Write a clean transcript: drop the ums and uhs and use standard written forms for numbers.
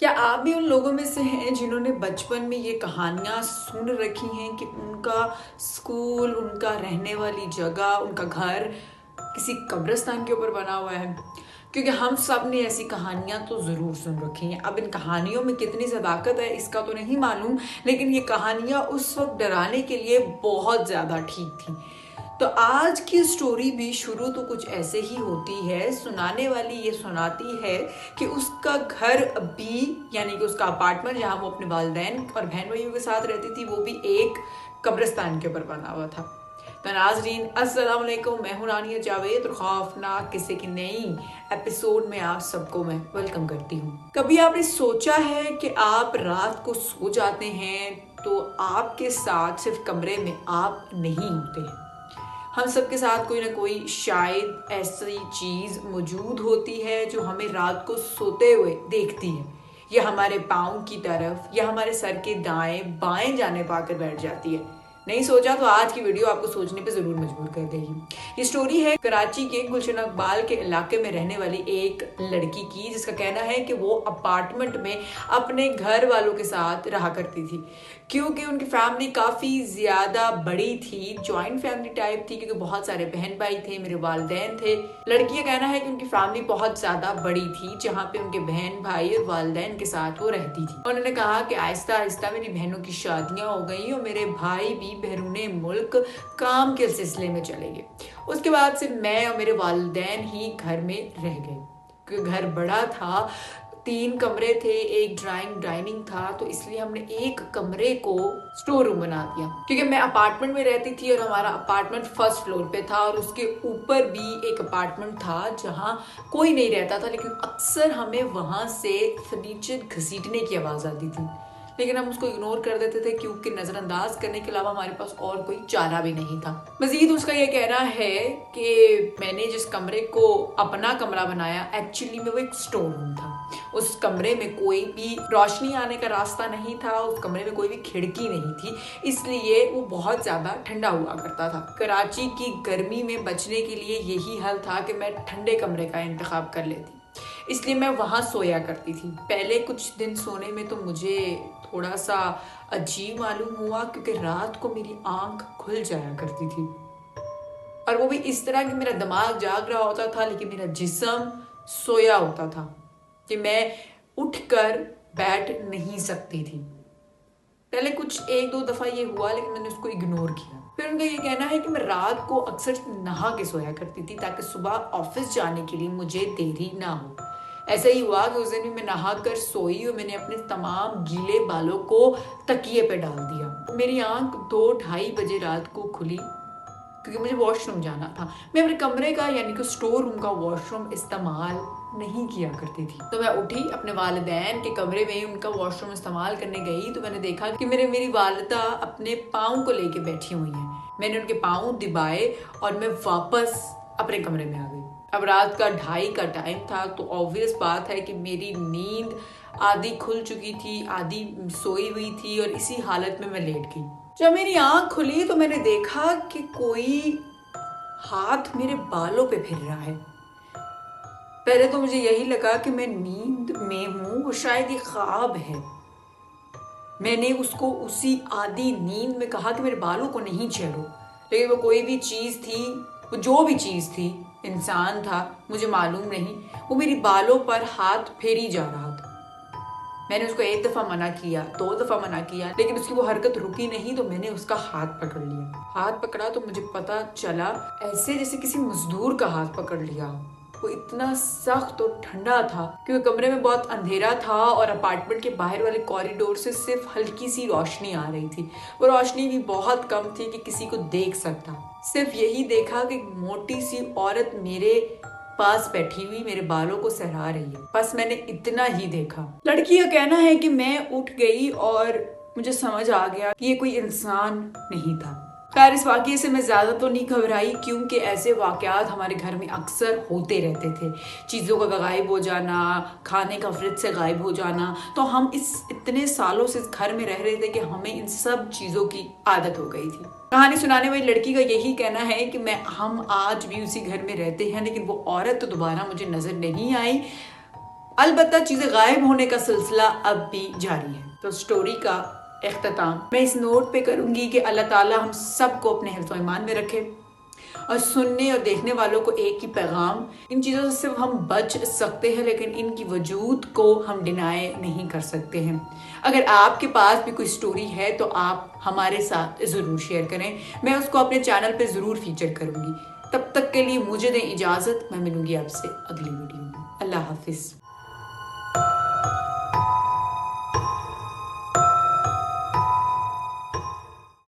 क्या आप भी उन लोगों में से हैं जिन्होंने बचपन में ये कहानियाँ सुन रखी हैं कि उनका स्कूल, उनका रहने वाली जगह, उनका घर किसी कब्रिस्तान के ऊपर बना हुआ है? क्योंकि हम सब ने ऐसी कहानियाँ तो ज़रूर सुन रखी हैं। अब इन कहानियों में कितनी सदाकत है इसका तो नहीं मालूम, लेकिन ये कहानियाँ उस वक्त डराने के लिए बहुत ज़्यादा ठीक थी। तो आज की स्टोरी भी शुरू तो कुछ ऐसे ही होती है। सुनाने वाली ये सुनाती है कि उसका घर अभी, यानी कि उसका अपार्टमेंट जहाँ वो अपने वालिदैन और बहन भाइयों के साथ रहती थी, वो भी एक कब्रिस्तान के ऊपर बना हुआ था। तो नाज़रीन अस्सलाम वालेकुम, मैं हूं रानिया जावेद और खौफनाक किस्से की नई एपिसोड में आप सबको मैं वेलकम करती हूँ। कभी आपने सोचा है कि आप रात को सो जाते हैं तो आपके साथ सिर्फ कमरे में आप नहीं होते हैं, हम सबके साथ कोई ना कोई शायद ऐसी चीज़ मौजूद होती है जो हमें रात को सोते हुए देखती है, या हमारे पाँव की तरफ या हमारे सर के दाएं बाएं जाने पाकर बैठ जाती है। नहीं सोचा तो आज की वीडियो आपको सोचने पे ज़रूर मजबूर कर देगी। ये स्टोरी है कराची के गुलशन इकबाल के इलाके में रहने वाली एक लड़की की, जिसका कहना है कि वो अपार्टमेंट में अपने घर वालों के साथ रहा करती थी। क्योंकि उनकी फैमिली काफ़ी ज़्यादा बड़ी थी, जॉइंट फैमिली टाइप थी, क्योंकि बहुत सारे बहन भाई थे, मेरे वालिदैन थे। लड़की का कहना है कि उनकी फैमिली बहुत ज़्यादा बड़ी थी, जहाँ पे उनके बहन भाई और वालिदैन के साथ वो रहती थी। उन्होंने कहा कि आहिस्ता आहिस्ता मेरी बहनों की शादियाँ हो गई और मेरे भाई भी बैरूने मुल्क काम के सिलसिले में चले गए। उसके बाद सिर्फ मैं और मेरे वालिदैन ही घर में रह गए, क्योंकि घर बड़ा था, 3 कमरे थे, एक ड्राइंग डाइनिंग था, तो इसलिए हमने एक कमरे को स्टोर रूम बना दिया। क्योंकि मैं अपार्टमेंट में रहती थी और हमारा अपार्टमेंट फर्स्ट फ्लोर पे था, और उसके ऊपर भी एक अपार्टमेंट था जहाँ कोई नहीं रहता था, लेकिन अक्सर हमें वहाँ से फर्नीचर घसीटने की आवाज़ आती थी। लेकिन हम उसको इग्नोर कर देते थे, क्योंकि नज़रअंदाज करने के अलावा हमारे पास और कोई चारा भी नहीं था। मजीद उसका ये कहना है कि मैंने जिस कमरे को अपना कमरा बनाया, एक्चुअली में वो एक स्टोर रूम था। उस कमरे में कोई भी रोशनी आने का रास्ता नहीं था, उस कमरे में कोई भी खिड़की नहीं थी, इसलिए वो बहुत ज़्यादा ठंडा हुआ करता था। कराची की गर्मी में बचने के लिए यही हल था कि मैं ठंडे कमरे का इंतखाब कर लेती, इसलिए मैं वहाँ सोया करती थी। पहले कुछ दिन सोने में तो मुझे थोड़ा सा अजीब मालूम हुआ, क्योंकि रात को मेरी आंख खुल जाया करती थी, और वो भी इस तरह कि मेरा दिमाग जाग रहा होता था लेकिन मेरा जिस्म सोया होता था, कि मैं उठकर बैठ नहीं सकती थी। पहले कुछ 1-2 दफ़ा ये हुआ, लेकिन मैंने उसको इग्नोर किया। फिर उनका ये कहना है कि मैं रात को अक्सर नहा के सोया करती थी, ताकि सुबह ऑफिस जाने के लिए मुझे देरी ना हो। ऐसा ही हुआ कि उस दिन भी मैं नहा कर सोई और मैंने अपने तमाम गीले बालों को तकिए पे डाल दिया। मेरी आंख 2-2:30 बजे रात को खुली, क्योंकि मुझे वॉशरूम जाना था। मैं अपने कमरे का, यानी कि स्टोर रूम का वॉशरूम इस्तेमाल नहीं किया करती थी। तो मैं उठी, अपने वालिदैन के कमरे में उनका वॉशरूम इस्तेमाल करने गई, तो मैंने देखा कि मेरी वालिदा अपने पाँव को लेके बैठी हुई हैं। मैंने उनके पाँव दबाए और मैं वापस अपने कमरे में आ गई। अब रात का 2:30 का टाइम था, तो ऑब्वियस बात है कि मेरी नींद आधी खुल चुकी थी, आधी सोई हुई थी, और इसी हालत में मैं लेट गई। जब मेरी आंख खुली तो मैंने देखा कि कोई हाथ मेरे बालों पे फिर रहा है। पहले तो मुझे यही लगा कि मैं नींद में हूँ और शायद ये ख्वाब है। मैंने उसको उसी आधी नींद में कहा कि मेरे बालों को नहीं छेड़ो, लेकिन वो कोई भी चीज़ थी, वो जो भी चीज़ थी, इंसान था, मुझे मालूम नहीं, वो मेरी बालों पर हाथ फेरी जा रहा था। मैंने उसको 1 दफ़ा मना किया, 2 दफ़ा मना किया, लेकिन उसकी वो हरकत रुकी नहीं, तो मैंने उसका हाथ पकड़ लिया। हाथ पकड़ा तो मुझे पता चला ऐसे जैसे किसी मजदूर का हाथ पकड़ लिया। वो इतना सख्त और ठंडा था, क्योंकि कमरे में बहुत अंधेरा था और अपार्टमेंट के बाहर वाले कॉरिडोर से सिर्फ हल्की सी रोशनी आ रही थी। वो रोशनी भी बहुत कम थी कि किसी को देख सकता। सिर्फ यही देखा कि मोटी सी औरत मेरे पास बैठी हुई मेरे बालों को सहरा रही है। बस मैंने इतना ही देखा। लड़की का कहना है कि मैं उठ गई और मुझे समझ आ गया कि ये कोई इंसान नहीं था। खैर, इस वाक़ये से मैं ज़्यादा तो नहीं घबराई, क्योंकि ऐसे वाक़यात हमारे घर में अक्सर होते रहते थे। चीज़ों का गायब हो जाना, खाने का फ्रिज से गायब हो जाना। तो हम इतने सालों से इस घर में रह रहे थे कि हमें इन सब चीज़ों की आदत हो गई थी। कहानी सुनाने वाली लड़की का यही कहना है कि हम आज भी उसी घर में रहते हैं, लेकिन वो औरत तो दोबारा मुझे नज़र नहीं आई। अलबत्ता चीज़ें गायब होने का सिलसिला अब भी जारी है। तो स्टोरी का इख्तिताम मैं इस नोट पे करूँगी कि अल्लाह ताला हम सबको अपने हिफ्ज़ ईमान में रखे और सुनने और देखने वालों को एक ही पैगाम, इन चीज़ों से सिर्फ हम बच सकते हैं लेकिन इनकी वजूद को हम डिनाई नहीं कर सकते हैं। अगर आपके पास भी कोई स्टोरी है तो आप हमारे साथ ज़रूर शेयर करें, मैं उसको अपने चैनल पे ज़रूर फीचर करूँगी। तब तक के लिए मुझे दें इजाज़त, मैं मिलूँगी आपसे अगली वीडियो में। अल्लाह हाफिज़।